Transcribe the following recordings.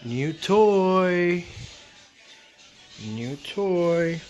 New toy. New toy.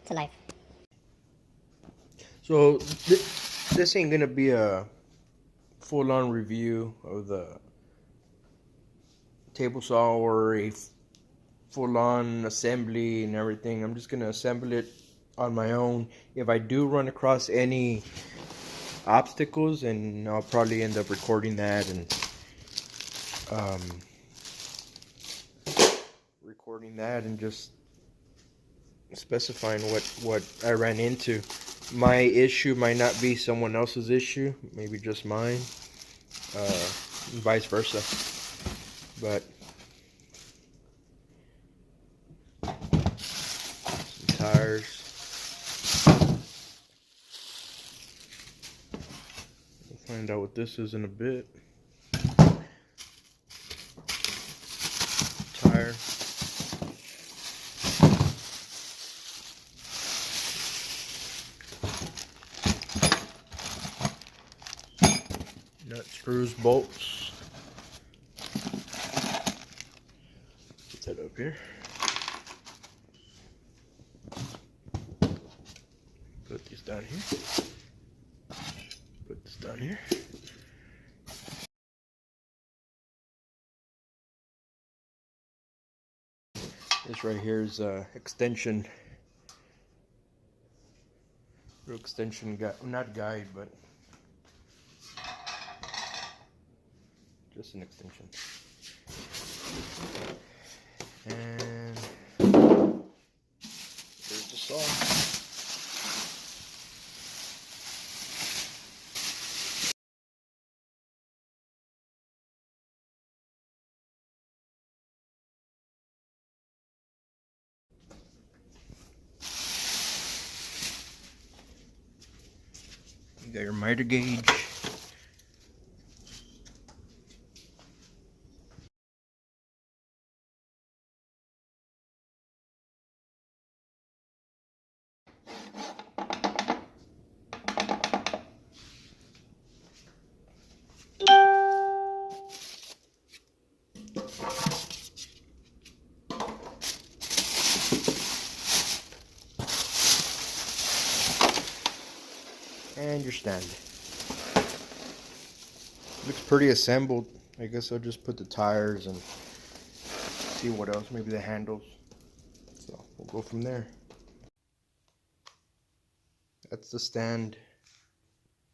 To life. So this ain't gonna be a full-on review of the table saw or a full-on assembly and everything. I'm just gonna assemble it on my own. If I do run across any obstacles, and I'll probably end up recording that and just specifying what I ran into. My issue might not be someone else's issue, maybe just mine, and vice versa. But some tires. We'll find out what this is in a bit. Tire. Nut, screws, bolts. Put that up here. Put these down here. Put this down here. This right here is extension. Real extension guide, not guide, but just an extension. And there's the saw. You got your miter gauge. And your stand. Looks pretty assembled. I guess I'll just put the tires and see what else, maybe the handles. So we'll go from there. That's the stand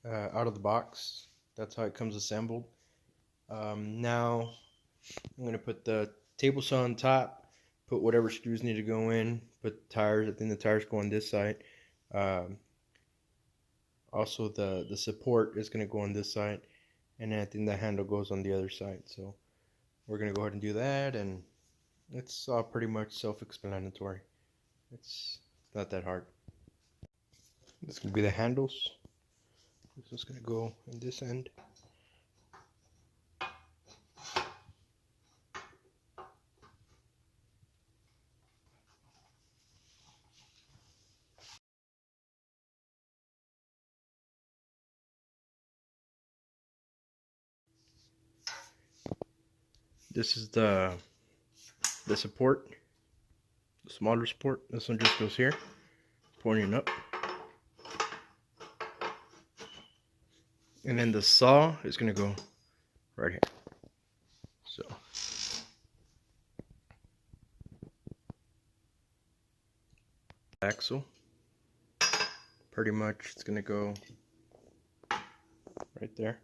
out of the box. That's how it comes assembled. Now I'm going to put the table saw on top, put whatever screws need to go in, put the tires. I think the tires go on this side. Also the support is going to go on this side, and then I think the handle goes on the other side. So we're going to go ahead and do that, and it's all pretty much self-explanatory. It's not that hard. This is going to be the handles. This is going to go in this end. This is the support, the smaller support. This one just goes here, pointing up. And then the saw is going to go right here. So axle, pretty much it's going to go right there.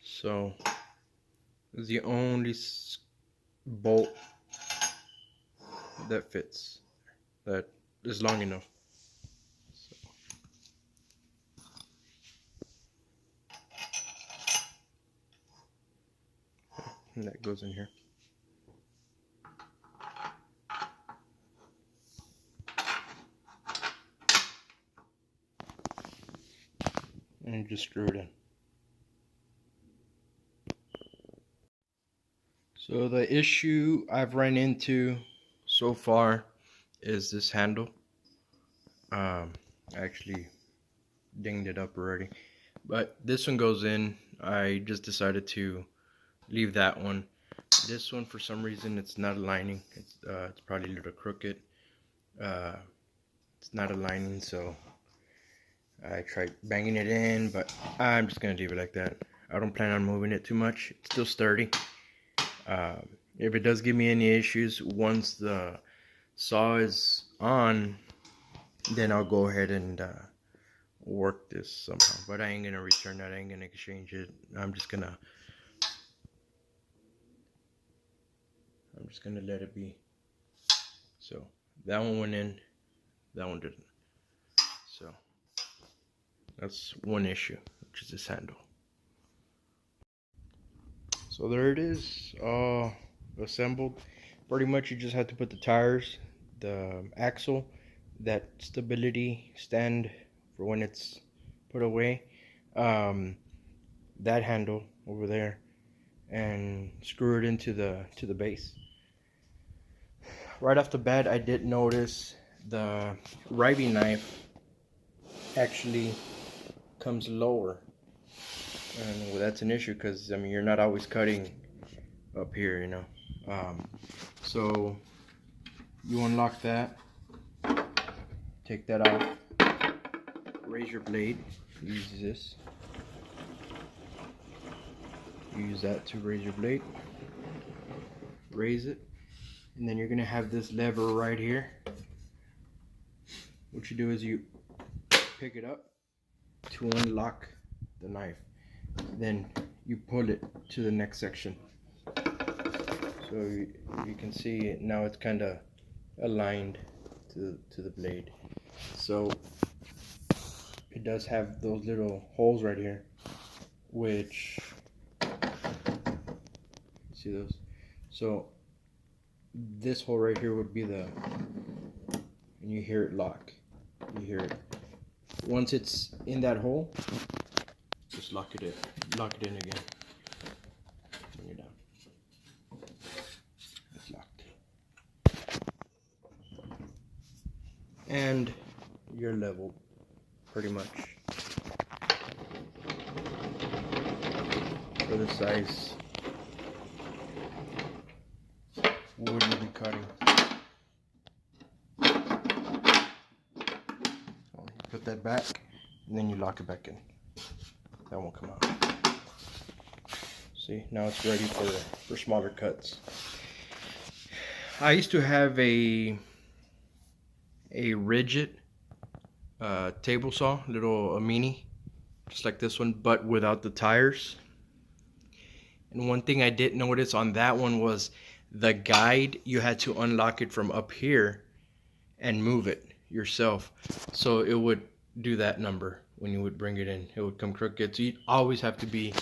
So the only bolt that fits, that is long enough. So. And that goes in here. And you just screw it in. So the issue I've run into so far is this handle. I actually dinged it up already, but this one goes in. I just decided to leave that one. This one, for some reason, it's not aligning. It's probably a little crooked. It's not aligning, so I tried banging it in, but I'm just gonna leave it like that. I don't plan on moving it too much. It's still sturdy. If it does give me any issues once the saw is on, then I'll go ahead and work this somehow. But I ain't gonna return that. I ain't gonna exchange it. I'm just gonna let it be. So that one went in, that one didn't. So that's one issue, which is this handle. So there it is, all assembled. Pretty much you just have to put the tires, the axle, that stability stand for when it's put away, that handle over there, and screw it into the base. Right off the bat, I did notice the riving knife actually comes lower. And well, that's an issue because I mean you're not always cutting up here, you know. So you unlock that, take that off, raise your blade. Use this. Use that to raise your blade. Raise it, and then you're gonna have this lever right here. What you do is you pick it up to unlock the knife. Then you pull it to the next section. So you can see now it's kind of aligned to the blade. So it does have those little holes right here, which, see those? So this hole right here would be and you hear it lock. You hear it. Once it's in that hole, just lock it in again. Bring it down. It's locked. And you're leveled, pretty much, for the size wood you'll be cutting. So you put that back, and then you lock it back in. That won't come out. See, now it's ready for smaller cuts. I used to have a rigid table saw, a mini, just like this one, but without the tires. And one thing I did notice on that one was the guide, you had to unlock it from up here and move it yourself. So it would do that number when you would bring it in. It would come crooked. So you always have to be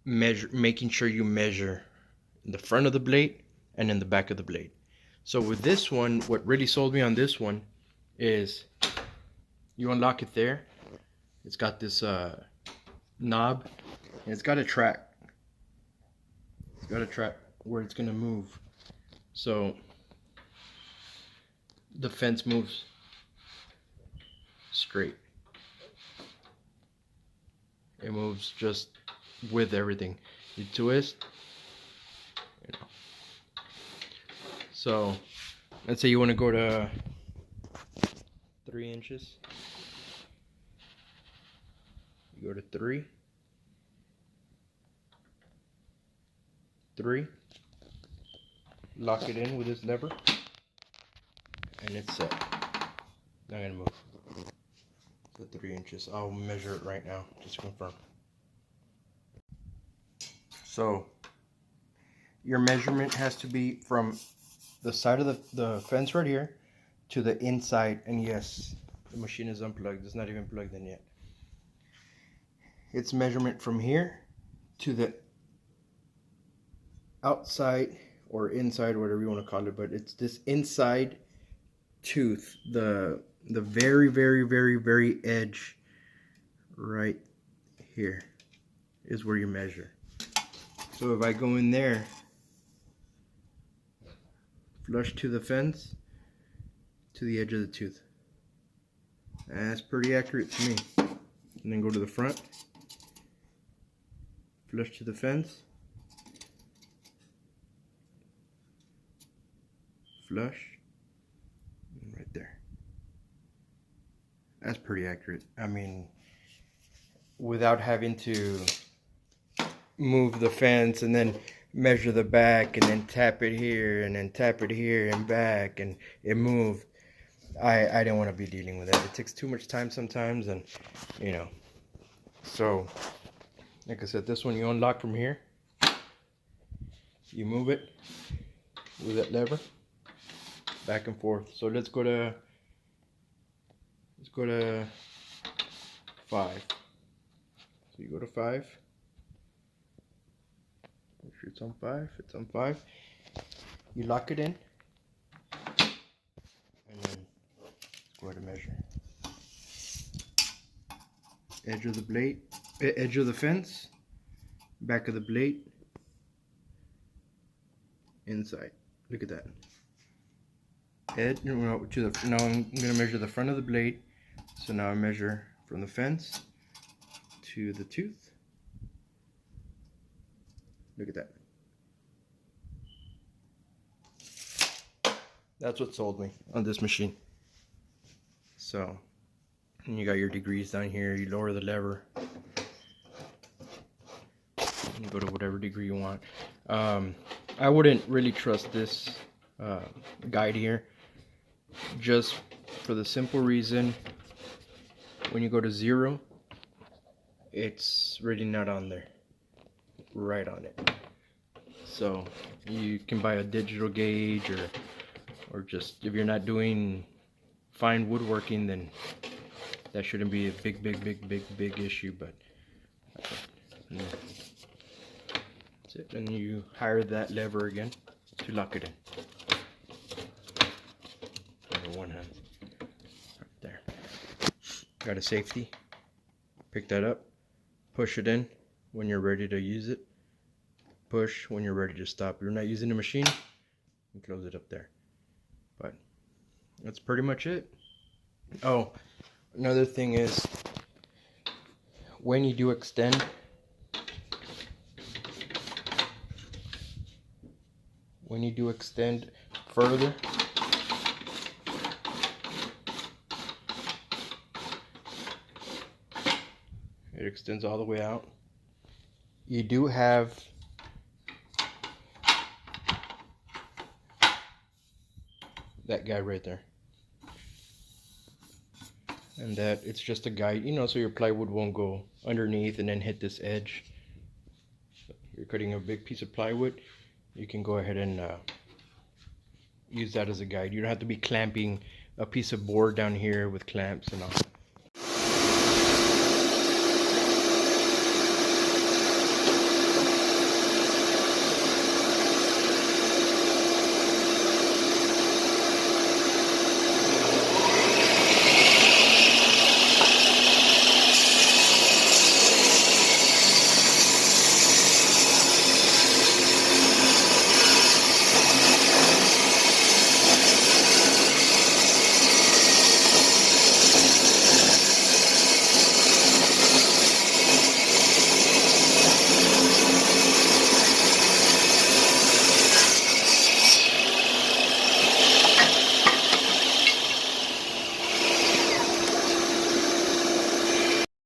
making sure you measure in the front of the blade and in the back of the blade. So with this one, what really sold me on this one is you unlock it there. It's got this knob, and it's got a track. It's got a track where it's gonna move. So the fence moves straight. It moves just with everything. You twist, you know. So let's say you want to go to 3 inches. You go to 3, 3, lock it in with this lever, and it's set. Not gonna move. To 3 inches. I'll measure it right now just to confirm. So your measurement has to be from the side of the fence right here to the inside. And yes, the machine is unplugged. It's not even plugged in yet. It's measurement from here to the outside or inside, whatever you want to call it, but it's this inside tooth, the very, very, very, very edge right here is where you measure. So if I go in there, flush to the fence, to the edge of the tooth, that's pretty accurate to me. And then go to the front, flush to the fence, flush, and right there. That's pretty accurate. I mean, without having to move the fence and then measure the back and then tap it here and then tap it here and back and it moved. I didn't want to be dealing with that. It takes too much time sometimes, and you know. So like I said, this one you unlock from here, you move it with that lever back and forth. So let's go to 5. So you go to 5. Make sure it's on 5. It's on 5. You lock it in, and then go ahead and measure. Edge of the blade, edge of the fence, back of the blade, inside. Look at that. Edge. Now I'm gonna measure the front of the blade. So now I measure from the fence to the tooth. Look at that. That's what sold me on this machine. So, and you got your degrees down here. You lower the lever. And you go to whatever degree you want. I wouldn't really trust this guide here, just for the simple reason, when you go to 0, it's really not on there, right on it. So you can buy a digital gauge, or just, if you're not doing fine woodworking, then that shouldn't be a big issue. But yeah. That's it. And you hire that lever again to lock it in. Over one hand, right there. Got a safety. Pick that up, push it in when you're ready to use it, push when you're ready to stop. If you're not using the machine, you close it up there. But that's pretty much it. Oh, another thing is, when you do extend, further, it extends all the way out. You do have that guide right there, and that it's just a guide, you know, so your plywood won't go underneath and then hit this edge. So you're cutting a big piece of plywood, you can go ahead and use that as a guide. You don't have to be clamping a piece of board down here with clamps and all.